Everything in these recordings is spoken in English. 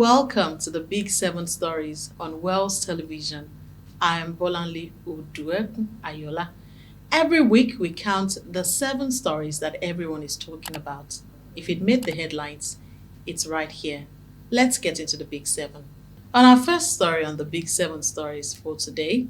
welcome to the Big Seven Stories on Wells Television. I am Bolanle Oduekun Ayola. Every week we count the 7 stories that everyone is talking about. If it made the headlines, it's right here. Let's get into the Big Seven. On our first story on the Big Seven Stories for today,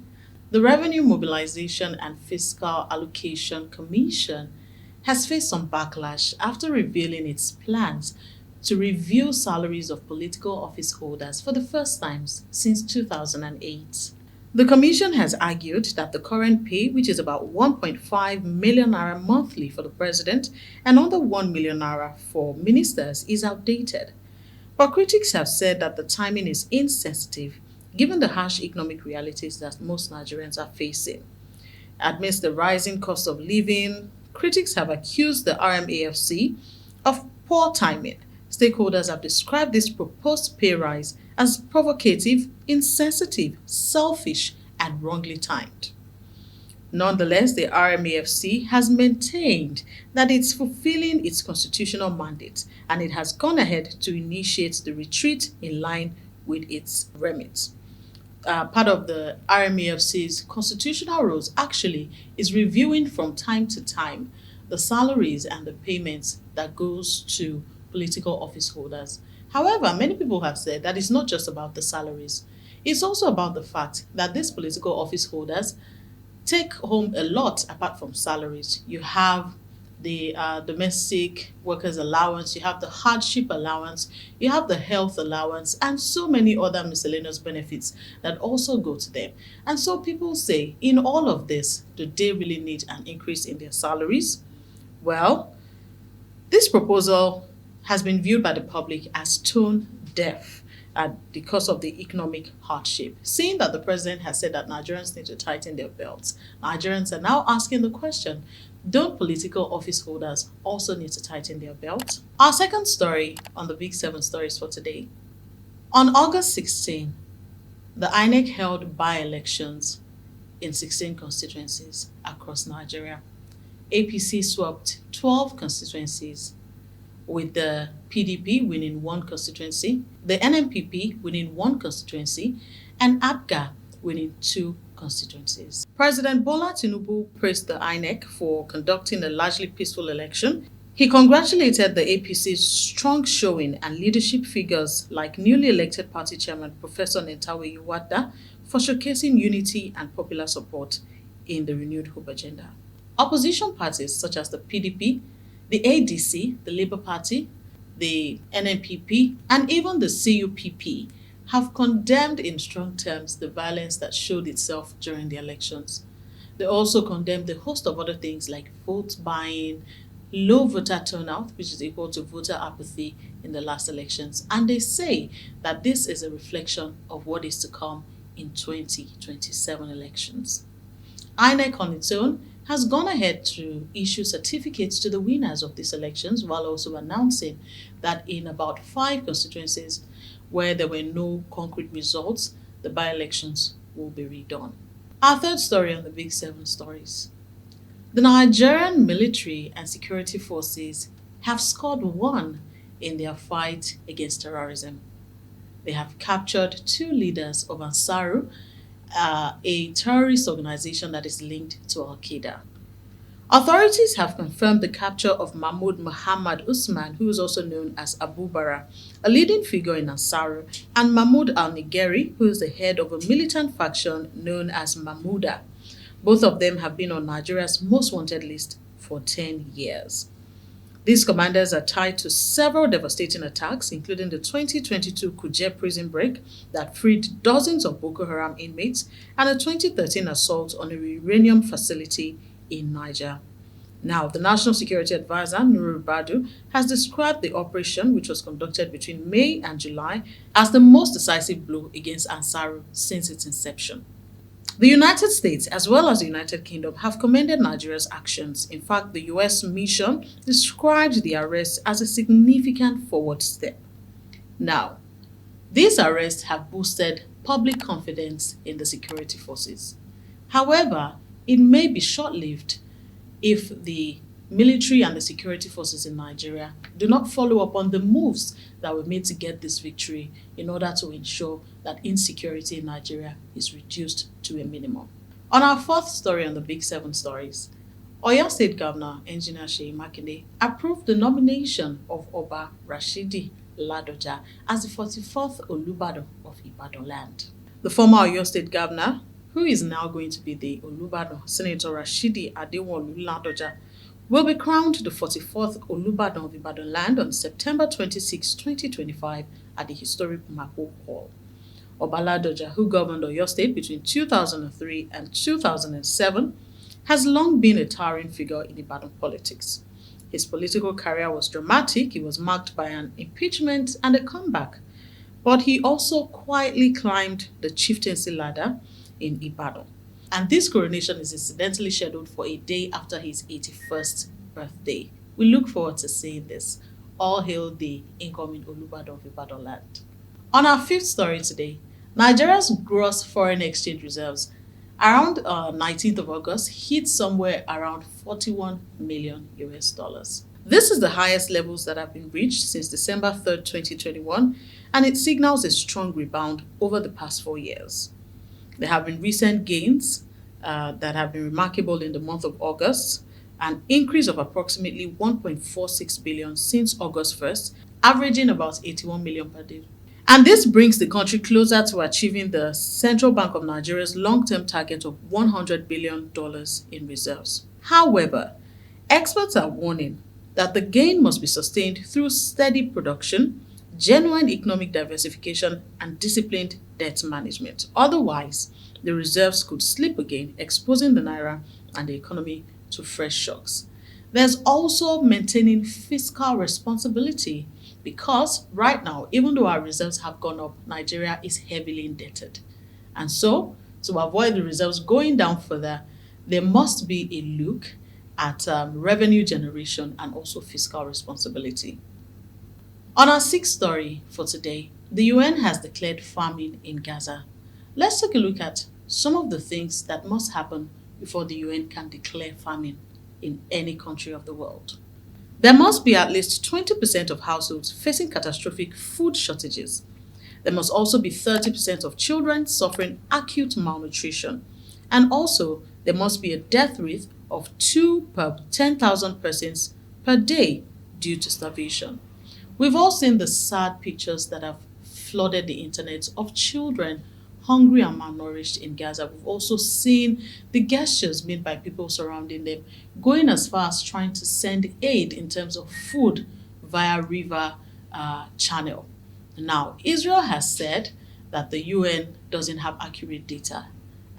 the Revenue Mobilization and Fiscal Allocation Commission has faced some backlash after revealing its plans to review salaries of political office holders for the first time since 2008. The Commission has argued that the current pay, which is about 1.5 million naira monthly for the president and under 1 million naira for ministers, is outdated. But critics have said that the timing is insensitive given the harsh economic realities that most Nigerians are facing. Amidst the rising cost of living, critics have accused the RMAFC of poor timing. Stakeholders have described this proposed pay rise as provocative, insensitive, selfish, and wrongly timed. Nonetheless, the RMAFC has maintained that it's fulfilling its constitutional mandate and it has gone ahead to initiate the retreat in line with its remit. Part of the RMAFC's constitutional rules actually is reviewing from time to time the salaries and the payments that goes to political office holders. However, many people have said that it's not just about the salaries. It's also about the fact that these political office holders take home a lot apart from salaries. You have the domestic workers allowance, you have the hardship allowance, you have the health allowance, and so many other miscellaneous benefits that also go to them. And so people say, in all of this, do they really need an increase in their salaries? Well, this proposal has been viewed by the public as tone deaf because of the economic hardship. Seeing that the president has said that Nigerians need to tighten their belts, Nigerians are now asking the question, don't political office holders also need to tighten their belts? Our second story on the Big Seven Stories for today. On August 16, the INEC held by-elections in 16 constituencies across Nigeria. APC swapped 12 constituencies, with the PDP winning 1 constituency, the NNPP winning 1 constituency, and APGA winning 2 constituencies. President Bola Tinubu praised the INEC for conducting a largely peaceful election. He congratulated the APC's strong showing and leadership figures like newly elected party chairman Professor Nentawe Iwata for showcasing unity and popular support in the renewed Hope agenda. Opposition parties such as the PDP, the ADC, the Labour Party, the NNPP, and even the CUPP have condemned in strong terms the violence that showed itself during the elections. They also condemned a host of other things like vote buying, low voter turnout, which is equal to voter apathy in the last elections. And they say that this is a reflection of what is to come in 2027 elections. INEC on its own has gone ahead to issue certificates to the winners of these elections while also announcing that in about 5 constituencies where there were no concrete results, the by-elections will be redone. Our third story on the Big Seven Stories. The Nigerian military and security forces have scored 1 in their fight against terrorism. They have captured 2 leaders of Ansaru, a terrorist organization that is linked to Al-Qaeda. Authorities have confirmed the capture of Mahmoud Muhammad Usman, who is also known as Abu Bara, a leading figure in Ansaru, and Mahmoud Al-Nigeri, who is the head of a militant faction known as Mahmouda. Both of them have been on Nigeria's most wanted list for 10 years. These commanders are tied to several devastating attacks, including the 2022 Kuje prison break that freed dozens of Boko Haram inmates and a 2013 assault on a uranium facility in Niger. Now, the National Security Advisor, Nuru Badu, has described the operation, which was conducted between May and July, as the most decisive blow against Ansaru since its inception. The United States, as well as the United Kingdom, have commended Nigeria's actions. In fact, the US mission described the arrest as a significant forward step. Now, these arrests have boosted public confidence in the security forces. However, it may be short-lived if the military and the security forces in Nigeria do not follow up on the moves that were made to get this victory in order to ensure that insecurity in Nigeria is reduced to a minimum. On our fourth story on the Big Seven Stories, Oyo State Governor Engineer Seyi Makinde approved the nomination of Oba Rashidi Ladoja as the 44th Olubadan of Ibadan land. The former Oyo State Governor, who is now going to be the Olubadan, Senator Rashidi Adewolu Ladoja, will be crowned the 44th Olubadan of Ibadan land on September 26, 2025 at the historic Mako Hall. Oba Ladoja, who governed Oyo State between 2003 and 2007, has long been a towering figure in Ibadan politics. His political career was dramatic. He was marked by an impeachment and a comeback. But he also quietly climbed the chieftaincy ladder in Ibadan. And this coronation is incidentally scheduled for a day after his 81st birthday. We look forward to seeing this. All hail the incoming Olubadan of Ibadan land. On our fifth story today, Nigeria's gross foreign exchange reserves around 19th of August hit somewhere around 41 million US dollars. This is the highest levels that have been reached since December 3rd, 2021, and it signals a strong rebound over the past 4 years. There have been recent gains that have been remarkable in the month of August, an increase of approximately 1.46 billion since August 1st, averaging about 81 million per day. And this brings the country closer to achieving the Central Bank of Nigeria's long-term target of $100 billion in reserves. However, experts are warning that the gain must be sustained through steady production, genuine economic diversification, and disciplined debt management. Otherwise, the reserves could slip again, exposing the naira and the economy to fresh shocks. There's also maintaining fiscal responsibility, because right now, even though our reserves have gone up, Nigeria is heavily indebted. And so, to avoid the reserves going down further, there must be a look at revenue generation and also fiscal responsibility. On our sixth story for today, the UN has declared famine in Gaza. Let's take a look at some of the things that must happen before the UN can declare famine in any country of the world. There must be at least 20% of households facing catastrophic food shortages. There must also be 30% of children suffering acute malnutrition. And also, there must be a death rate of 2 per 10,000 persons per day due to starvation. We've all seen the sad pictures that have flooded the internet of children hungry and malnourished in Gaza. We've also seen the gestures made by people surrounding them, going as far as trying to send aid in terms of food via river channel. Now, Israel has said that the UN doesn't have accurate data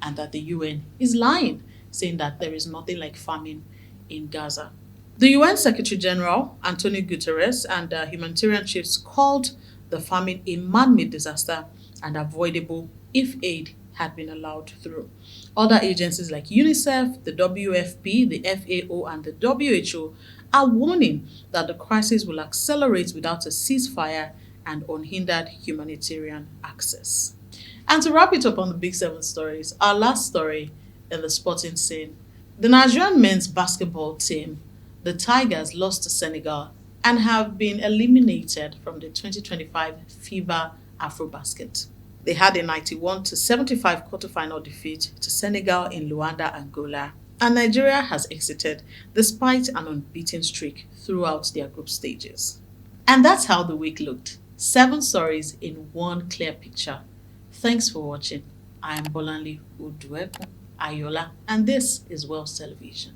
and that the UN is lying, saying that there is nothing like famine in Gaza. The UN Secretary General, Antonio Guterres, and humanitarian chiefs called the famine a man-made disaster and avoidable if aid had been allowed through. Other agencies like UNICEF, the WFP, the FAO, and the WHO are warning that the crisis will accelerate without a ceasefire and unhindered humanitarian access. And to wrap it up on the Big Seven stories, our last story in the sporting scene. The Nigerian men's basketball team, the Tigers, lost to Senegal and have been eliminated from the 2025 FIBA AfroBasket. They had a 91-75 quarterfinal defeat to Senegal in Luanda, Angola, and Nigeria has exited despite an unbeaten streak throughout their group stages. And that's how the week looked. 7 stories in one clear picture. Thanks for watching. I am Bolanle Uduekun Ayola, and this is Wells Television.